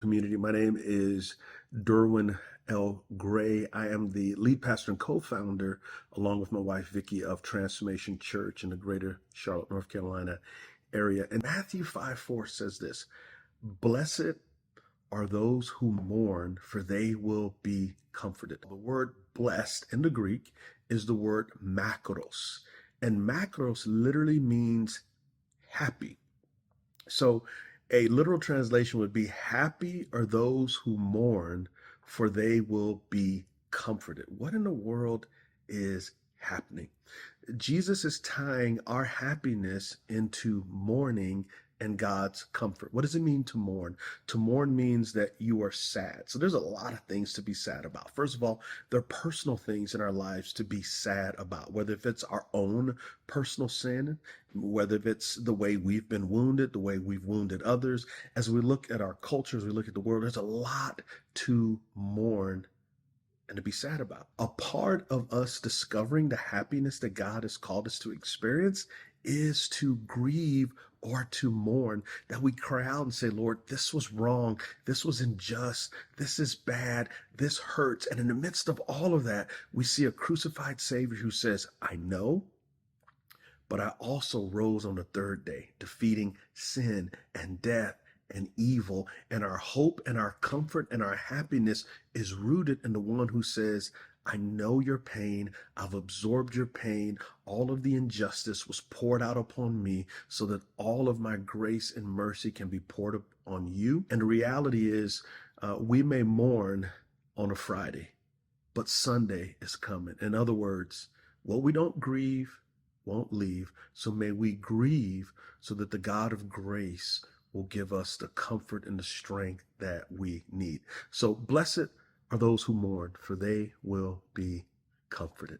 Community. My name is Derwin L. Gray. I am the lead pastor and co-founder, along with my wife Vicky, of Transformation Church in the greater Charlotte, North Carolina area. And Matthew 5:4 says this: "Blessed are those who mourn, for they will be comforted." The word blessed in the Greek is the word makros, and makros literally means happy. So a literal translation would be, happy are those who mourn, for they will be comforted. What in the world is happening? Jesus is tying our happiness into mourning and God's comfort. What does it mean to mourn? To mourn means that you are sad. So there's a lot of things to be sad about. First of all, there are personal things in our lives to be sad about, whether if it's our own personal sin, whether if it's the way we've been wounded, the way we've wounded others. As we look at our cultures, we look at the world, there's a lot to mourn and to be sad about. A part of us discovering the happiness that God has called us to experience is to grieve or to mourn, that we cry out and say, Lord, this was wrong. This was unjust. This is bad. This hurts. And in the midst of all of that, we see a crucified Savior who says, I know, but I also rose on the third day, defeating sin and death and evil. And our hope and our comfort and our happiness is rooted in the one who says, I know your pain. I've absorbed your pain. All of the injustice was poured out upon me so that all of my grace and mercy can be poured upon you. And the reality is, we may mourn on a Friday, but Sunday is coming. In other words, what we don't grieve won't leave. So may we grieve so that the God of grace will give us the comfort and the strength that we need. So blessed are those who mourn, for they will be comforted.